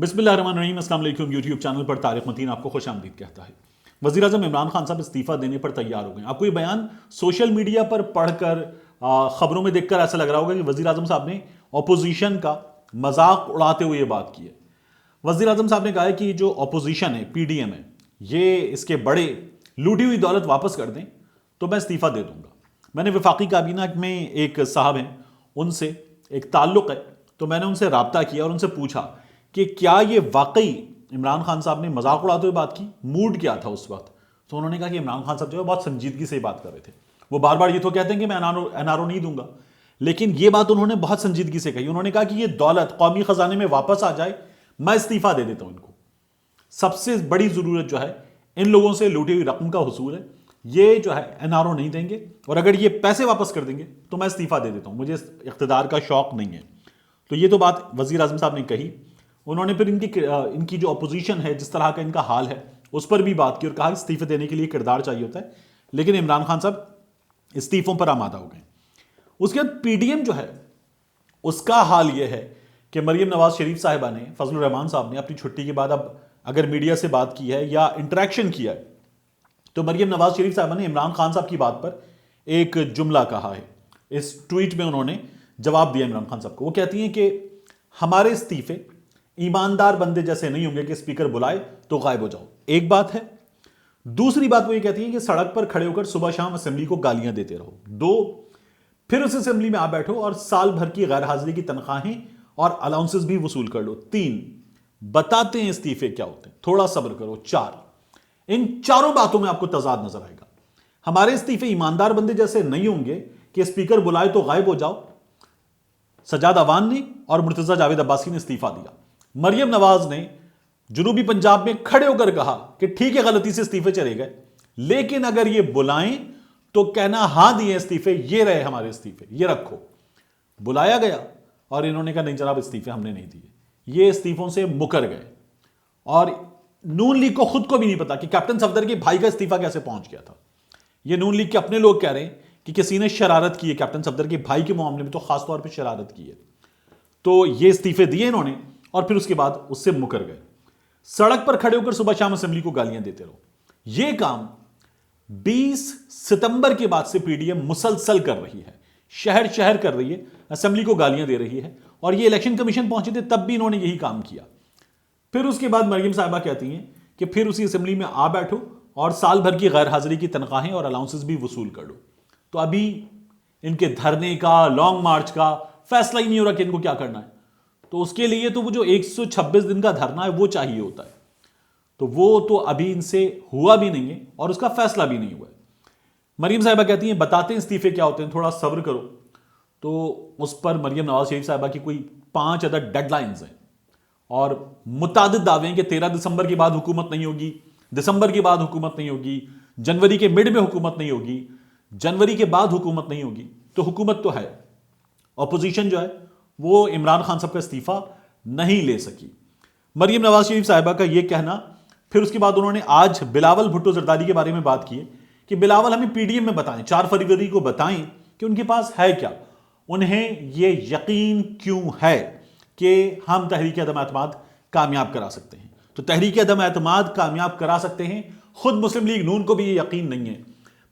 बिस्मिल्लाहिर्रहमानिर्रहीम, अस्सलाम वालेकुम। यूट्यूब चैनल पर तारिक मतीन आपको खुश आमदीद कहता है। वज़ीर आज़म इमरान खान साहब इस्तीफ़ा देने पर तैयार हो गए। आपको ये बयान सोशल मीडिया पर पढ़कर खबरों में देखकर ऐसा लग रहा होगा कि वज़ीर आज़म साहब ने अपोजिशन का मजाक उड़ाते हुए ये बात की है। वज़ीर आज़म साहब ने कहा है कि जो अपोजिशन है, PDM है, ये इसके बड़े लूटी हुई दौलत वापस कर दें तो मैं इस्तीफ़ा दे दूंगा। मैंने वफाकी काबीना में एक साहब हैं, उनसे एक ताल्लुक़ है, तो मैंने उनसे रब्ता किया और उनसे पूछा कि क्या ये वाकई इमरान खान साहब ने मजाक उड़ाते हुए बात की, मूड क्या था उस वक्त। तो उन्होंने कहा कि इमरान खान साहब जो है बहुत संजीदगी से बात कर रहे थे। वो बार बार ये तो कहते हैं कि मैं एनआरओ नहीं दूंगा, लेकिन ये बात उन्होंने बहुत संजीदगी से कही। उन्होंने कहा कि ये दौलत कौमी खजाने में वापस आ जाए, मैं इस्तीफा दे देता हूं इनको। सबसे बड़ी जरूरत जो है इन लोगों से लूटी हुई रकम का हुसूल है, ये जो है एनआरओ नहीं देंगे, और अगर ये पैसे वापस कर देंगे तो मैं इस्तीफा दे देता हूं, मुझे इख्तिदार का शौक नहीं है। तो ये तो बात वजीर आजम साहब ने कही। उन्होंने फिर इनकी जो अपोजिशन है, जिस तरह का इनका हाल है, उस पर भी बात की और कहा इस्तीफे देने के लिए किरदार चाहिए होता है, लेकिन इमरान खान साहब इस्तीफों पर आमादा हो गए। उसके बाद PDM जो है उसका हाल यह है कि मरियम नवाज शरीफ साहिबा ने, फजलुर रहमान साहब ने अपनी छुट्टी के बाद अब अगर मीडिया से बात की है या इंटरेक्शन किया है, तो मरियम नवाज शरीफ साहिबा ने इमरान खान साहब की बात पर एक जुमला कहा है। इस ट्वीट में उन्होंने जवाब दिया इमरान खान साहब को। वो कहती हैं कि हमारे इस्तीफे ईमानदार बंदे जैसे नहीं होंगे कि स्पीकर बुलाए तो गायब हो जाओ, एक बात है। दूसरी बात वो ये कहती है कि सड़क पर खड़े होकर सुबह शाम असेंबली को गालियां देते रहो। दो, फिर उस असेंबली में आ बैठो और साल भर की गैर हाजिरी की तनख्वाहें और अलाउंसेस भी वसूल कर लो। तीन, बताते हैं इस्तीफे क्या होते हैं, थोड़ा सब्र करो। चार, इन चारों बातों में आपको तजाद नजर आएगा। हमारे इस्तीफे ईमानदार बंदे जैसे नहीं होंगे कि स्पीकर बुलाए तो गायब हो जाओ, सजाद अवान ने और मुर्तजा जावेद अब्बासी ने इस्तीफा दिया। मरियम नवाज ने जनूबी पंजाब में खड़े होकर कहा कि ठीक है, गलती से इस्तीफे चले गए, लेकिन अगर ये बुलाएं तो कहना हां दिए इस्तीफे, ये रहे हमारे इस्तीफे, ये रखो। बुलाया गया और इन्होंने कहा नहीं जनाब, इस्तीफे हमने नहीं दिए। ये इस्तीफों से मुकर गए और नून लीग को खुद को भी नहीं पता कि कैप्टन सफदर के भाई का इस्तीफा कैसे पहुंच गया था। ये नून लीग के अपने लोग कह रहे हैं कि किसी ने शरारत की है, कैप्टन सफदर के भाई के मामले में तो खासतौर पर शरारत की है। तो ये इस्तीफे दिए इन्होंने और फिर उसके बाद उससे मुकर गए। सड़क पर खड़े होकर सुबह शाम असेंबली को गालियां देते रहो, यह काम 20 सितंबर के बाद से PDM मुसलसल कर रही है, शहर शहर कर रही है, असेंबली को गालियां दे रही है। और ये इलेक्शन कमीशन पहुंचे थे तब भी इन्होंने यही काम किया। फिर उसके बाद मरियम साहिबा कहती हैं कि फिर उसी असेंबली में आ बैठो और साल भर की गैर हाजिरी की तनख्वाहें और अलाउंसेस भी वसूल कर लो। तो अभी इनके धरने का, लॉन्ग मार्च का फैसला ही नहीं हो रहा कि इनको क्या करना है। तो उसके लिए तो वो जो 126 दिन का धरना है वो चाहिए होता है, तो वो तो अभी इनसे हुआ भी नहीं है और उसका फैसला भी नहीं हुआ है। मरियम साहिबा कहती हैं बताते हैं इस्तीफे क्या होते हैं, थोड़ा सब्र करो। तो उस पर मरियम नवाज शरीफ साहिबा की कोई 5 अदद डेडलाइंस हैं और मुतादिद दावे हैं कि 13 दिसंबर के बाद हुकूमत नहीं होगी, दिसंबर के बाद हुकूमत नहीं होगी, जनवरी के मिड में हुकूमत नहीं होगी, जनवरी के बाद हुकूमत नहीं होगी। तो हुकूमत तो है, अपोजिशन जो है वो इमरान खान साहब का इस्तीफा नहीं ले सकी। मरियम नवाज शरीफ साहिबा का यह कहना। फिर उसके बाद उन्होंने आज बिलावल भुट्टो जरदारी के बारे में बात की है कि बिलावल हमें PDM में बताएं, 4 फरवरी को बताएं कि उनके पास है क्या, उन्हें यह यकीन क्यों है कि हम तहरीक अदम एतमाद कामयाब करा सकते हैं। तो तहरीक अदम एतमाद कामयाब करा सकते हैं, खुद मुस्लिम लीग नून को भी यह यकीन नहीं है।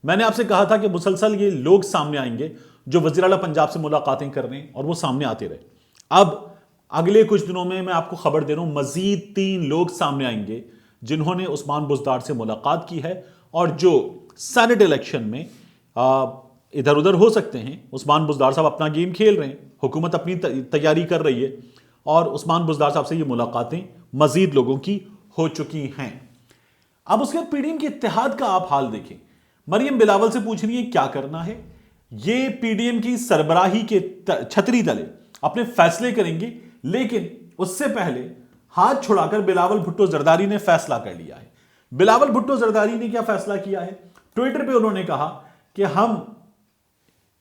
मैंने आपसे कहा था कि मुसलसल ये लोग सामने आएंगे जो वज़ीर आला पंजाब से मुलाकातें कर रहे हैं और वो सामने आते रहे। अब अगले कुछ दिनों में मैं आपको खबर दे रहा हूं, मजीद 3 लोग सामने आएंगे जिन्होंने उस्मान बुज़दार से मुलाकात की है और जो सेनेट इलेक्शन में इधर उधर हो सकते हैं। उस्मान बुज़दार साहब अपना गेम खेल रहे हैं, हुकूमत अपनी तैयारी कर रही है और उस्मान बुज़दार साहब से ये मुलाकातें मजीद लोगों की हो चुकी हैं। अब उसके बाद PDM के इत्तेहाद का आप हाल देखें। मरियम बिलावल से पूछ रही है क्या करना है। ये PDM की सरबराही के छतरी तले अपने फैसले करेंगे, लेकिन उससे पहले हाथ छुड़ाकर बिलावल भुट्टो जरदारी ने फैसला कर लिया है। बिलावल भुट्टो जरदारी ने क्या फैसला किया है, ट्विटर पे उन्होंने कहा कि हम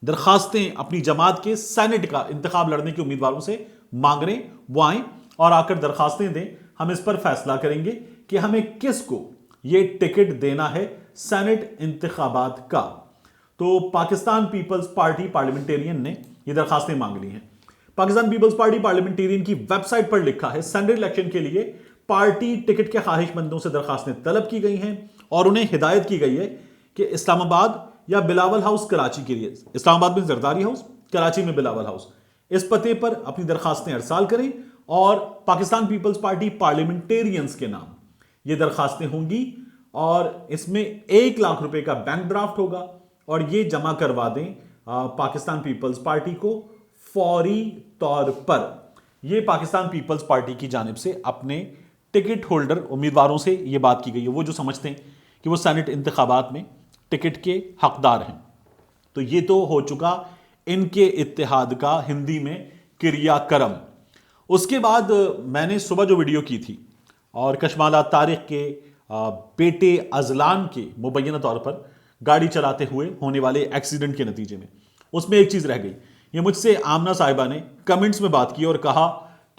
दरखास्तें अपनी जमात के सेनेट का इंतखाब लड़ने के उम्मीदवारों से मांग रहे हैं, वो आए और आकर दरखास्तें दें, हम इस पर फैसला करेंगे कि हमें किसको ये टिकट देना है सेनेट इंतखाबात का। तो पाकिस्तान पीपल्स पार्टी पार्लियामेंटेरियन ने ये दरखास्तें मांग ली हैं। पाकिस्तान पीपल्स पार्टी पार्लियामेंटेरियन की वेबसाइट पर लिखा है, सेंट्रल इलेक्शन के लिए पार्टी टिकट के ख्वाहिशमंदों से दरखास्तें तलब की गई हैं और उन्हें हिदायत की गई है कि इस्लामाबाद या बिलावल हाउस कराची के लिए, इस्लामाबाद में जरदारी हाउस, कराची में बिलावल हाउस, इस पते पर अपनी दरखास्तें अरसाल करें और पाकिस्तान पीपल्स पार्टी पार्लियामेंटेरियंस के नाम ये दरखास्तें होंगी और इसमें 1 लाख रुपए का बैंक ड्राफ्ट होगा और ये जमा करवा दें पाकिस्तान पीपल्स पार्टी को फौरी तौर पर। ये पाकिस्तान पीपल्स पार्टी की जानिब से अपने टिकट होल्डर उम्मीदवारों से ये बात की गई है, वो जो समझते हैं कि वो सेनेट इंतखाबात में टिकट के हकदार हैं। तो ये तो हो चुका इनके इत्तेहाद का हिंदी में क्रियाक्रम। उसके बाद मैंने सुबह जो वीडियो की थी और कशमाला तारिक के बेटे अजलान के मुबैना तौर पर गाड़ी चलाते हुए होने वाले एक्सीडेंट के नतीजे में, उसमें एक चीज़ रह गई। ये मुझसे आमना साहिबा ने कमेंट्स में बात की और कहा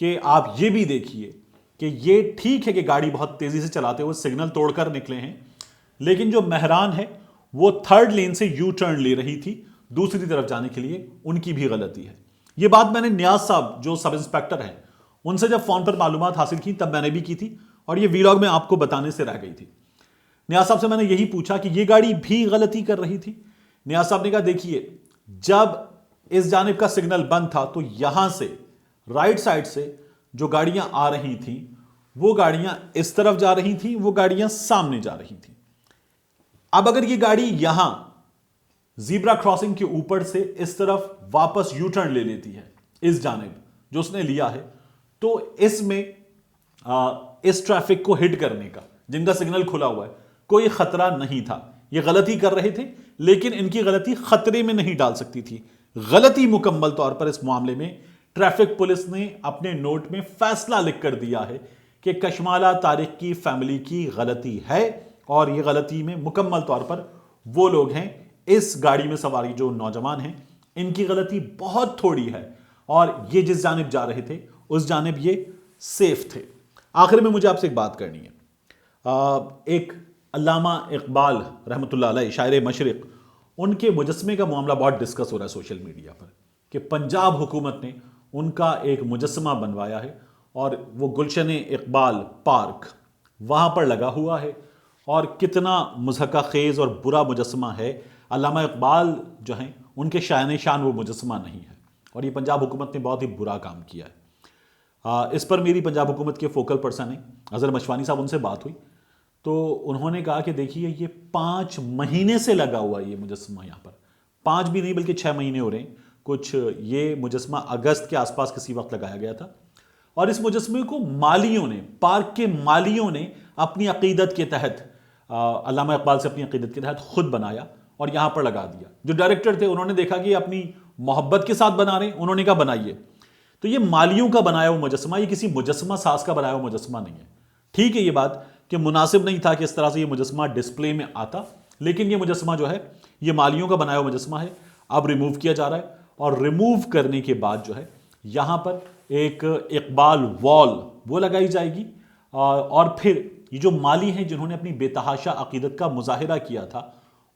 कि आप ये भी देखिए कि ये ठीक है कि गाड़ी बहुत तेज़ी से चलाते हुए सिग्नल तोड़कर निकले हैं, लेकिन जो मेहरान है वो थर्ड लेन से यू टर्न ले रही थी दूसरी तरफ जाने के लिए, उनकी भी गलती है। ये बात मैंने नियाज साहब जो सब इंस्पेक्टर हैं उनसे जब फोन पर मालूमात हासिल की तब मैंने भी की थी और ये वीलॉग में आपको बताने से रह गई थी। नियाज साहब से मैंने यही पूछा कि ये गाड़ी भी गलती कर रही थी। नियाज साहब ने कहा देखिए, जब इस जानिब का सिग्नल बंद था तो यहां से राइट साइड से जो गाड़ियां आ रही थी वो गाड़ियां इस तरफ जा रही थी, वो गाड़ियां सामने जा रही थी। अब अगर ये गाड़ी यहां जीब्रा क्रॉसिंग के ऊपर से इस तरफ वापस यू टर्न ले लेती है, इस जानिब जो उसने लिया है, तो इसमें इस ट्रैफिक को हिट करने का, जिनका सिग्नल खुला हुआ है, कोई खतरा नहीं था। ये गलती कर रहे थे लेकिन इनकी गलती खतरे में नहीं डाल सकती थी। गलती मुकम्मल तौर पर इस मामले में ट्रैफिक पुलिस ने अपने नोट में फैसला लिखकर दिया है कि कशमाला तारिक की फैमिली की गलती है और ये गलती में मुकम्मल तौर पर वो लोग हैं, इस गाड़ी में सवारी जो नौजवान हैं, इनकी गलती बहुत थोड़ी है और ये जिस जानिब जा रहे थे उस जानिब ये सेफ थे। आखिर में मुझे आपसे एक बात करनी है। एक अल्लामा इकबाल रहमतुल्लाह अलैह, शायर मशरिक, उनके मुजस्मे का मामला बहुत डिस्कस हो रहा है सोशल मीडिया पर कि पंजाब हुकूमत ने उनका एक मुजस्मा बनवाया है और वो गुलशन इकबाल पार्क वहाँ पर लगा हुआ है और कितना मुज़हका खेज़ और बुरा मुजस्मा है। अल्लामा इकबाल जो हैं उनके शान शान वो मुजस्मा नहीं है और ये पंजाब हुकूमत ने बहुत ही बुरा काम किया है। इस पर मेरी पंजाब हुकूमत के फोकल पर्सन हैं अज़हर मशवानी साहब, उनसे बात हुई तो उन्होंने कहा कि देखिए ये 5 महीने से लगा हुआ है ये मुजस्मा, यहाँ पर 5 भी नहीं बल्कि 6 महीने हो रहे हैं कुछ। ये मुजस्मा अगस्त के आसपास किसी वक्त लगाया गया था और इस मुजस्मे को मालियों ने, पार्क के मालियों ने अपनी अकीदत के तहत, अल्लामा इकबाल से अपनी अकीदत के तहत खुद बनाया और यहाँ पर लगा दिया। जो डायरेक्टर थे उन्होंने देखा कि अपनी मोहब्बत के साथ बना रहे हैं, उन्होंने कहा बनाइए। तो ये मालियों का बनाया हुआ मुजस्मा, ये किसी मुजस्मा साज का बनाया हुआ मुजस्मा नहीं है। ठीक है ये बात कि मुनासिब नहीं था कि इस तरह से ये मुजस्मा डिस्प्ले में आता, लेकिन ये मुजस्मा जो है ये मालियों का बनाया हुआ मुजस्मा है। अब रिमूव किया जा रहा है और रिमूव करने के बाद जो है यहाँ पर एक इकबाल वॉल वो लगाई जाएगी और फिर ये जो माली हैं जिन्होंने अपनी बेतहाशा अकीदत का मुजाहिरा किया था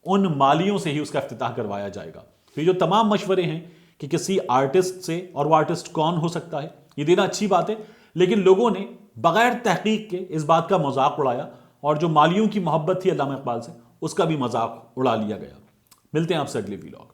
उन मालियों से ही उसका इफ्तिताह करवाया जाएगा। तो ये जो तमाम मशवरे हैं कि किसी आर्टिस्ट से, और वो आर्टिस्ट कौन हो सकता है, ये देना अच्छी बात है, लेकिन लोगों ने बगैर तहकीक के इस बात का मजाक उड़ाया और जो मालियों की मोहब्बत थी अल्लामा इकबाल से उसका भी मजाक उड़ा लिया गया। मिलते हैं आपसे अगले वीलॉग।